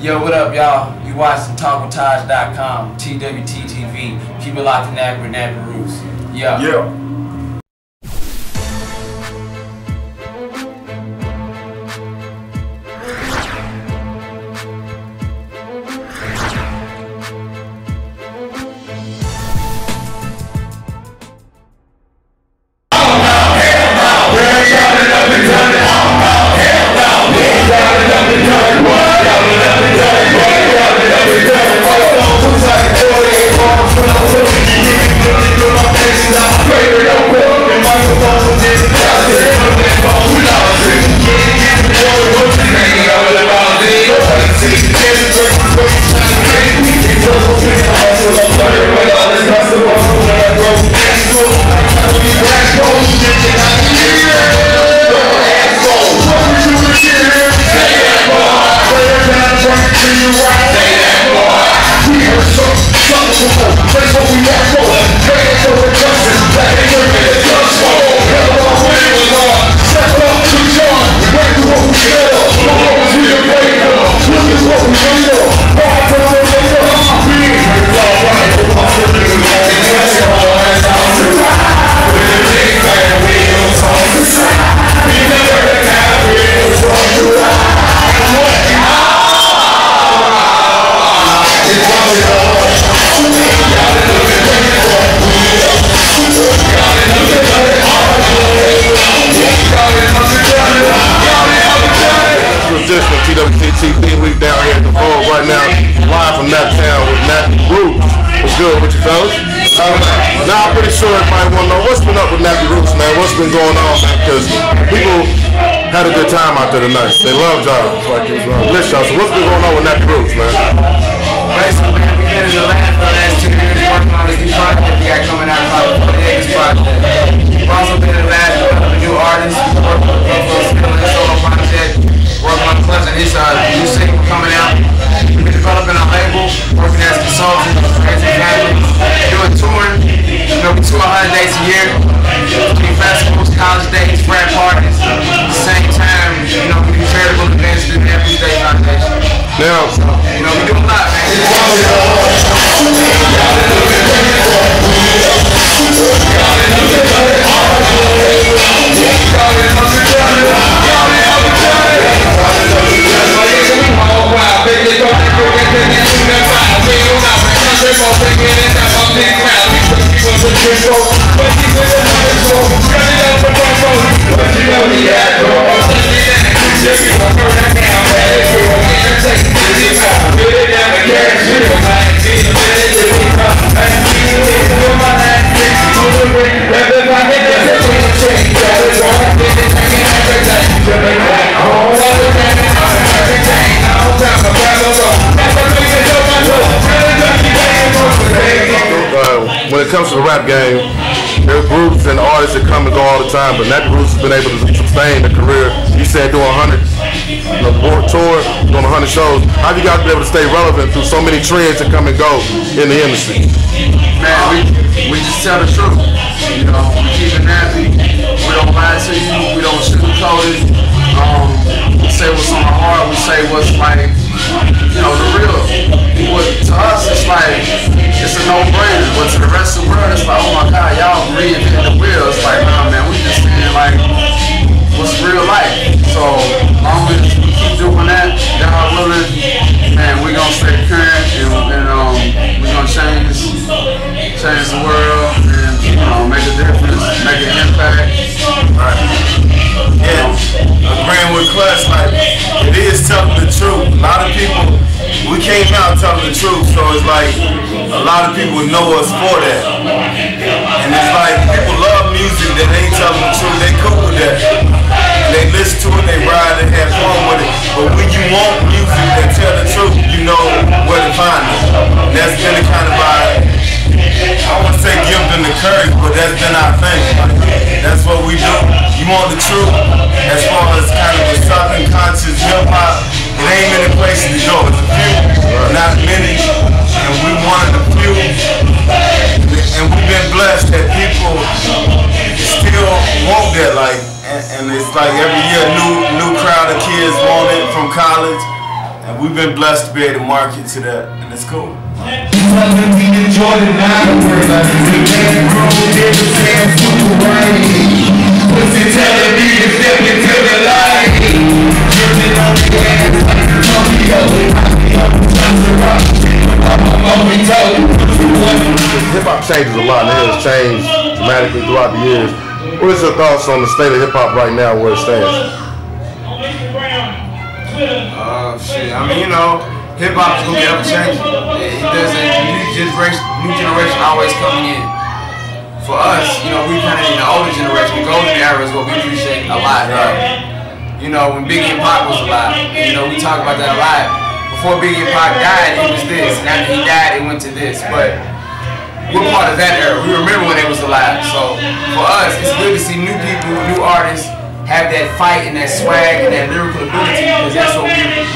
Yo, what up, y'all? You watching TalkWithTaj.com, TWTTV. Keep it locked to Nappy Roots. Yo. Yeah. TWTTV, we down here at the Ford right now, live from Nappy with Nappy Roots. What's good with you fellas? Now I'm pretty sure everybody want to know what's been up with Nappy Roots, man. What's been going on, man? Because people had a good time out there tonight. They loved y'all. It's like it was bless y'all. So what's been going on with Nappy Roots, man? Basically, man, we've been in the lab for the last 2 years working on this new project we got coming out called the project. We've also been in the lab developing new artists, working on the solo project, working on Clutch and his new single coming out. We've been developing a label, working as consultants, raising families, doing touring. You know, we tour 100 dates a year, between festivals, college dates, frat parties. At the same time, you know, we do charitable events through the Nappy State Foundation. Now, so, you know, we do a lot, man. When it comes to the rap game, there are groups and artists that come and go all the time, but Nappy Roots has been able to sustain the career. You said doing 100, tour, doing 100 shows. How have you guys been able to stay relevant through so many trends that come and go in the industry? Man, we just tell the truth. You know, we keep it nappy. We don't lie to you. We don't sugarcoat it. We say what's on our heart. We say what's like, you know, the real. To us, it's like, it's a no-brainer. But to the rest of the world, it's like, oh my God, y'all reinvented the wheel. It's like, nah, man, we just saying like, what's real life? So, as long as we keep doing that, y'all willing, man, we gonna stay current and we gonna change the world and, you know, make a difference, make an impact. Right. Yeah, agreeing with Clutch, like, it is telling the truth. A lot of people, we came out telling the truth, so it's like, a lot of people know us for that. And it's like, people love music that ain't telling the truth, they cool with that. They listen to it, they ride, they have fun with it. But when you want music that tell the truth, you know where to find it. And that's been the kind of vibe, I wouldn't say give them the courage, but that's been our thing. That's what we do. You want the truth, as far as kind of a Southern conscious hip-hop, it ain't many places to go. It's a few, not many, and we wanted a few. And we've been blessed that people still want that, like, and it's like every year new crowd of kids want it from college. And we've been blessed to be able to market to that, and it's cool. Hip-hop changes a lot, and it has changed dramatically throughout the years. What is your thoughts on the state of hip-hop right now, where it stands? Shit, I mean, you know, hip-hop is going to be ever-changing. There's a new generation always coming in. For us, you know, we kind of in the older generation, the golden era is what we appreciate a lot. You know, when Biggie and Pac was alive, you know, we talk about that a lot. Before Biggie and Pac died, it was this, and after he died, it went to this. But we're part of that era. We remember when they was alive. So for us, it's good to see new people, new artists have that fight and that swag and that lyrical ability, because that's what we came from.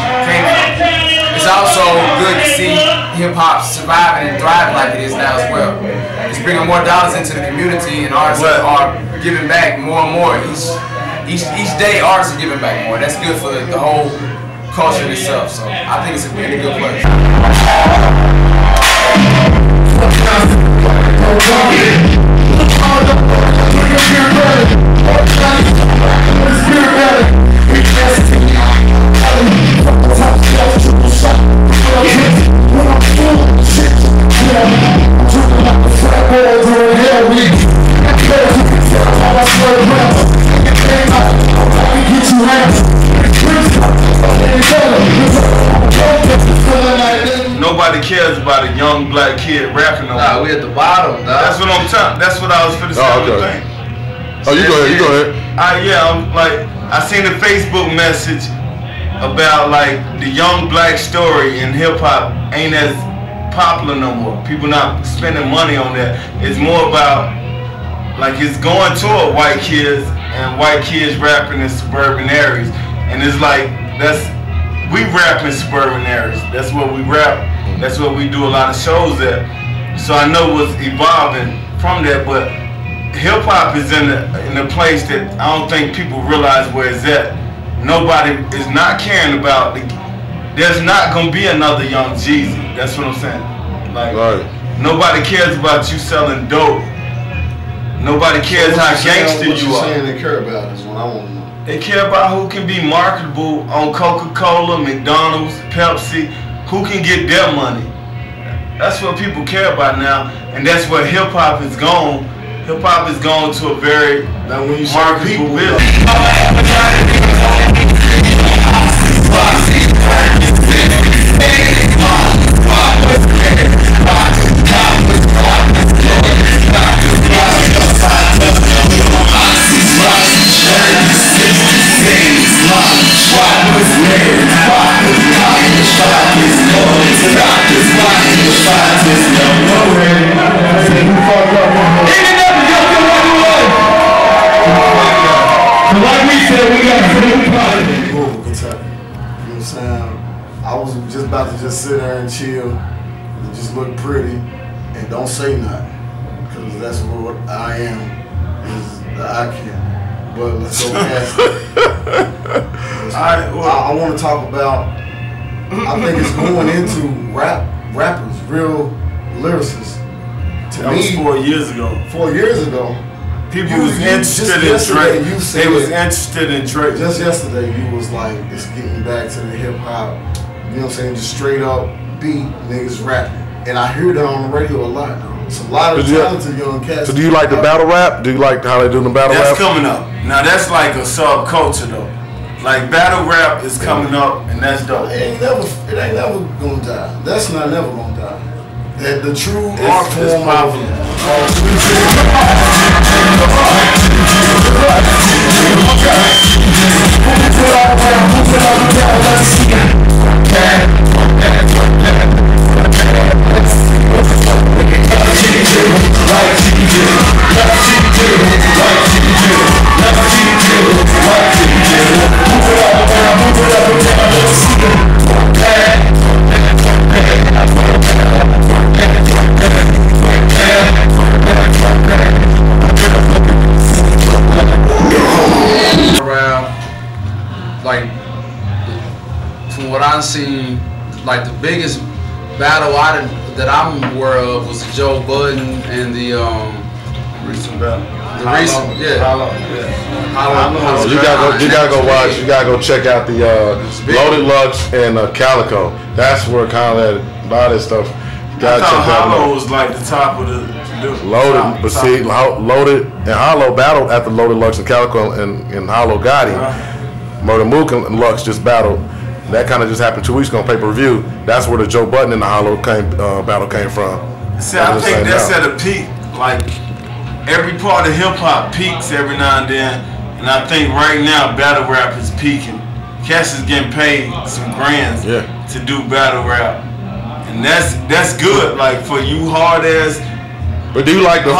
It's also good to see hip-hop surviving and thriving like it is now as well. It's bringing more dollars into the community, and artists are giving back more and more. Each day, artists are giving back more. That's good for the whole culture in itself. So I think it's a really good place. Nobody cares about a young black kid rapping no more. Nah, we at the bottom, dog. That's what I'm talking. That's what I was finna say. Okay. Oh, you go ahead. I'm like, I seen a Facebook message about like the young black story in hip hop ain't as popular no more. People not spending money on that. It's more about like it's going toward white kids and white kids rapping in suburban areas, and it's like we rap in suburban areas. That's what we rap. That's what we do a lot of shows at. So I know what's evolving from that, but hip hop is in a place that I don't think people realize where it's at. Nobody is not caring about there's not gonna be another Young Jeezy. That's what I'm saying. Like nobody cares about you selling dope. Nobody cares how gangster you are. What you saying they care about is what I want to know. They care about who can be marketable on Coca-Cola, McDonald's, Pepsi, who can get their money. That's what people care about now, and that's where hip-hop is gone. Hip-hop is gone to a very marketable business. I was just about to just sit there and chill and just look pretty and don't say nothing, because that's what I am, is the I can. But let's go past that. I want to talk about, I think it's going into rappers, real lyricists. That was 4 years ago. 4 years ago. People was interested in Drake. They was interested in Drake. Just yesterday, you was like, it's getting back to the hip hop. You know what I'm saying? Just straight up beat niggas rapping. And I hear that on the radio a lot now. It's a lot of talented young cats. So do you like the battle rap? Do you like how they do the battle rap? That's coming up. Now that's like a subculture though. Like battle rap is coming up, and that's dope. It ain't never gonna die. That's not never gonna die. The true art form popular. like the biggest battle that I'm aware of was the Joe Budden and the recent battle. The recent, Hollow. You gotta go watch. You gotta go check out the Loaded Lux and Calico. That's where kind of a lot of that stuff. I thought Hollow was like the top of the Loaded, but see, Loaded and Hollow battled after Loaded Lux and Calico and Hollow Gotti. Murder Mook and Lux just battled. That kind of just happened 2 weeks ago on pay-per-view. That's where the Joe Budden and the Hollow battle came from. See, I think that's at a peak. Like, every part of hip-hop peaks every now and then. And I think right now, battle rap is peaking. Cash is getting paid some grands to do battle rap. And that's good, like, for you hard-ass. But do you like do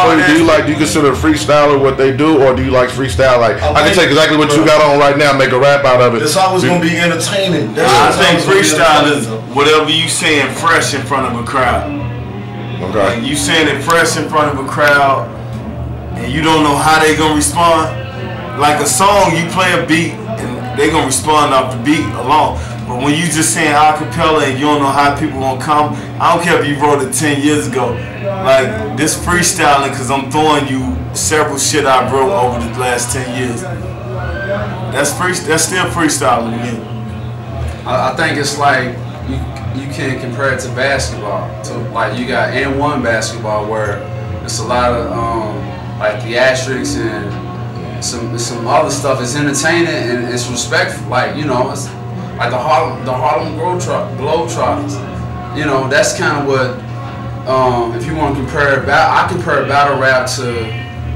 you consider freestyler what they do, or do you like freestyle? Like I can take exactly what you got on right now, and make a rap out of it. It's always gonna be entertaining. I think freestyle is whatever you saying fresh in front of a crowd. Okay. Like you saying it fresh in front of a crowd, and you don't know how they gonna respond. Like a song, you play a beat, and they gonna respond off the beat alone. But when you just saying acapella and you don't know how people gonna come, I don't care if you wrote it 10 years ago. Like this freestyling, cause I'm throwing you several shit I wrote over the last 10 years. That's still freestyling to me. I think it's like you can't compare it to basketball. Like you got N1 basketball where it's a lot of like theatrics and some other stuff. It's entertaining and it's respectful. Like it's like the Harlem Globetrotters. That's kind of what. If you want to compare I compare battle rap to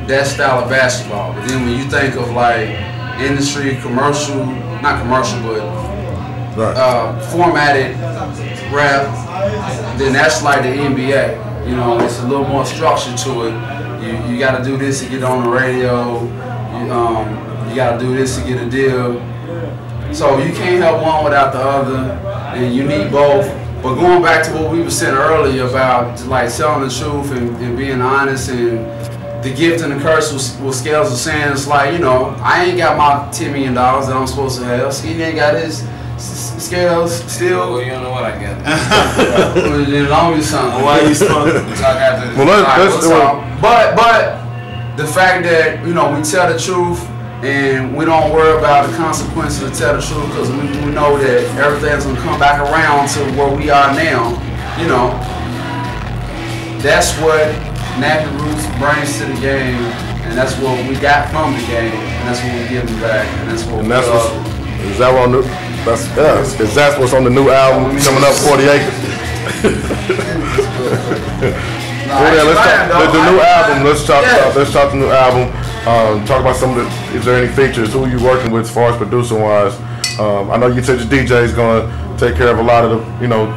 that style of basketball. But then when you think of like industry, commercial, not commercial, but formatted rap, then that's like the NBA. It's a little more structure to it. You got to do this to get on the radio. You got to do this to get a deal. So you can't have one without the other, and you need both. But going back to what we were saying earlier about like telling the truth and being honest, and the gift and the curse with Scales was saying, it's like, I ain't got my $10 million that I'm supposed to have. He ain't got his Scales still. Well, you don't know what I got. Then long as something. Why you supposed to talk after this? But the fact that we tell the truth. And we don't worry about the consequences to tell the truth, because we know that everything's gonna come back around to where we are now. That's what Nappy Roots brings to the game, and that's what we got from the game, and that's what we give them back, and that's what. Is that what's on the new album coming up, 40 Acres? The new album. Let's talk the new album. Talk about some of the. Is there any features? Who are you working with as far as producing wise? I know you said your DJ is gonna take care of a lot of the,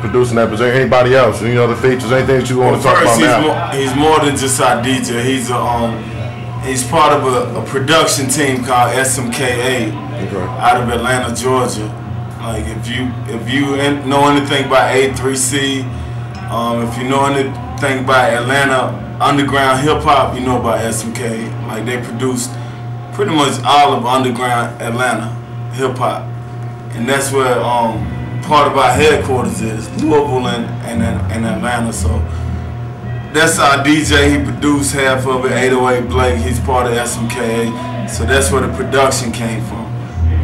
producing that. But is there anybody else? The features? Anything that you want to talk about now? He's more than just our DJ. He's part of a production team called SMKA out of Atlanta, Georgia. Like if you know anything about A3C, if you know anything about Atlanta underground hip hop, you know about SMK. Like they produced pretty much all of underground Atlanta hip hop, and that's where part of our headquarters is, Louisville and Atlanta. So that's our DJ. He produced half of it. 808 Blake. He's part of SMK. So that's where the production came from.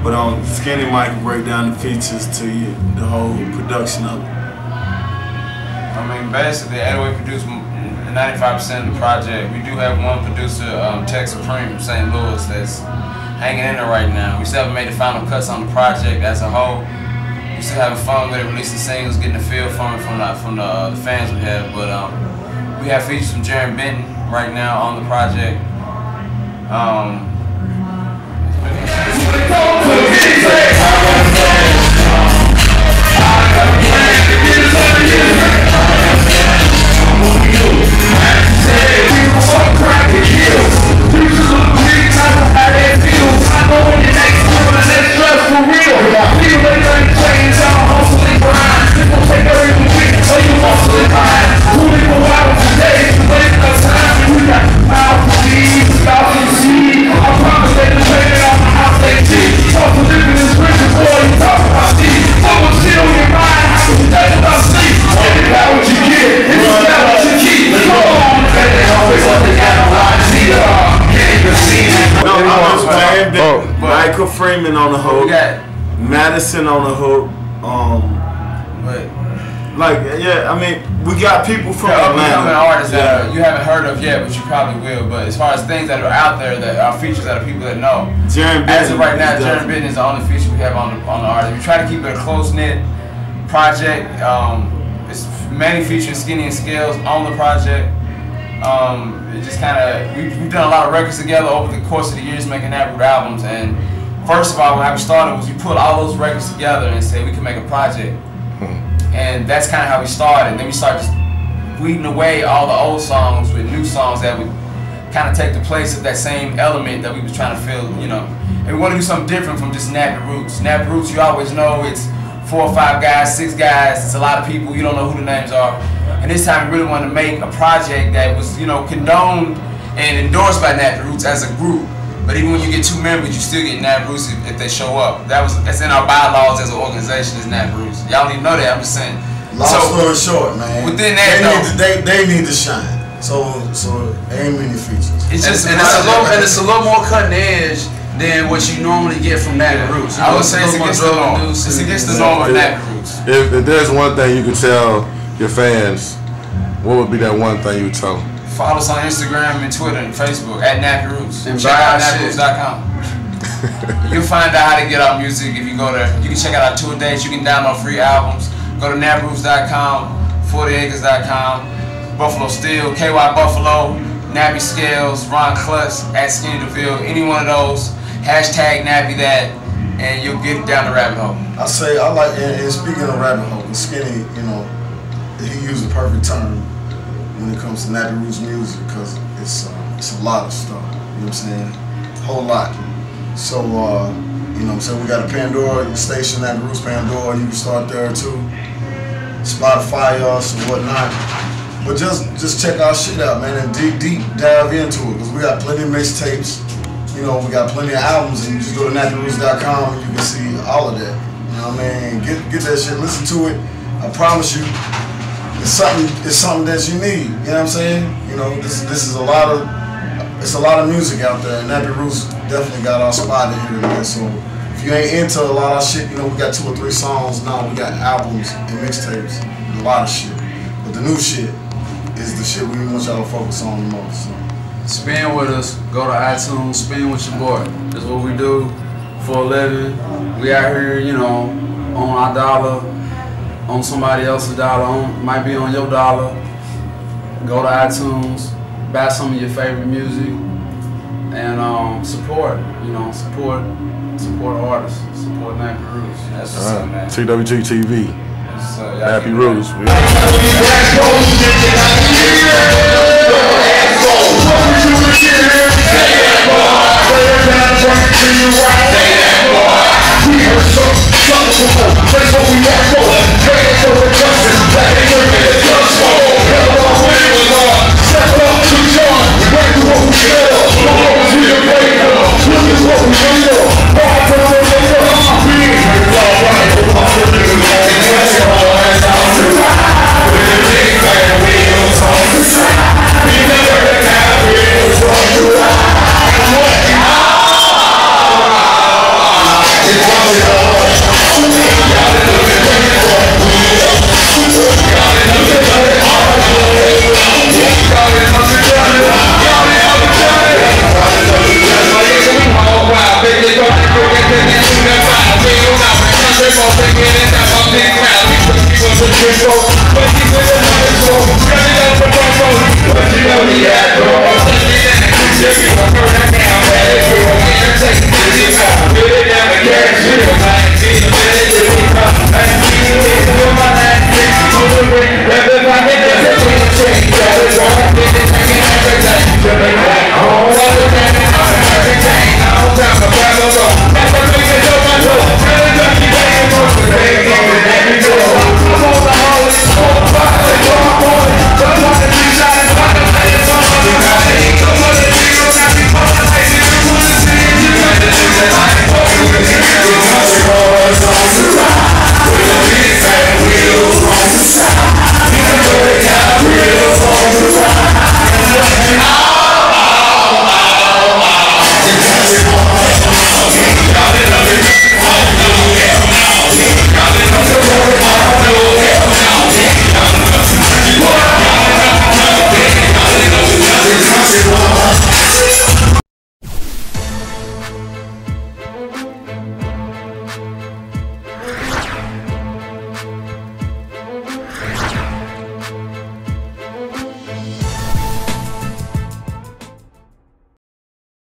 But Skinny Mike can break down the features to you, the whole production of it. I mean, basically, 808 produced 95% of the project. We do have one producer, Tech Supreme, St. Louis, that's hanging in there right now. We still haven't made the final cuts on the project as a whole. We still having fun with it, releasing singles, getting the feel from it from the fans we have. But we have features from Jaron Benton right now on the project. I promise they can play it on my house, they cheat. Talk to living is real. Freeman on the hook. We got Madison on the hook. but Like, yeah, I mean, we got people from Atlanta. Atlanta. Artists that you haven't heard of yet, but you probably will. But as far as things that are out there that are features that are people that know, as of right now, Jaron Benton is the only feature we have on the artist. We try to keep it a close knit project. It's mainly featuring Skinny and Scales on the project. It just kind of we've done a lot of records together over the course of the years, making Nappy albums. And first of all, when I started, was we put all those records together and said we can make a project. And that's kind of how we started. Then we started just weeding away all the old songs with new songs that would kind of take the place of that same element that we was trying to fill, you know. And we want to do something different from just Nappy Roots. Nappy Roots, you always know it's 4 or 5 guys, 6 guys. It's a lot of people. You don't know who the names are. And this time we really wanted to make a project that was, you know, condoned and endorsed by Nappy Roots as a group. But even when you get 2 members, you still get Nappy Roots if they show up. That's in our bylaws as an organization, is Nappy Roots. Y'all don't even know that. I'm just saying. Long story short, man. Within that, they need to shine. So ain't many features. It's just and it's a little more cutting edge than what you normally get from Nappy Roots. I would say it's against the norm. It's against the norm of Nappy Roots. If there's one thing you could tell your fans, what would be that one thing you would tell them? Follow us on Instagram and Twitter and Facebook at Nappy Roots. And check out NappyRoots.com. You'll find out how to get our music if you go there. You can check out our tour dates. You can download free albums. Go to NappyRoots.com, 40acres.com, Buffalo Steel, KY Buffalo, Nappy Scales, Ron Klutz, at Skinny DeVille. Any one of those. Hashtag Nappy that, and you'll get down the rabbit hole. I like, and speaking of rabbit hole, Skinny, you know, he used the perfect term when it comes to Nappy Roots music, because it's a lot of stuff, you know what I'm saying? A whole lot. So, you know what I'm saying, we got a Pandora station, Nappy Roots Pandora, you can start there too. Spotify us and whatnot. But just check our shit out, man, and deep dive into it, because we got plenty of mixtapes, you know, we got plenty of albums, and you just go to NappyRoots.com and you can see all of that. You know what I mean? Get that shit, listen to it. I promise you, it's something that you need. You know what I'm saying? You know, this is a lot of music out there, and Nappy Roots definitely got our spot in here, man. So if you ain't into a lot of shit, you know, we got 2 or 3 songs now. We got albums and mixtapes, and a lot of shit. But the new shit is the shit we want y'all to focus on the most. So. Spin with us. Go to iTunes. Spin with your boy. That's what we do for a living. We out here, you know, on our dollar. On somebody else's dollar, might be on your dollar. Go to iTunes, buy some of your favorite music, and support. You know, support artists, support Nappy Roots. That's what's up, man. TWG TV, Nappy Roots. We'll be right back.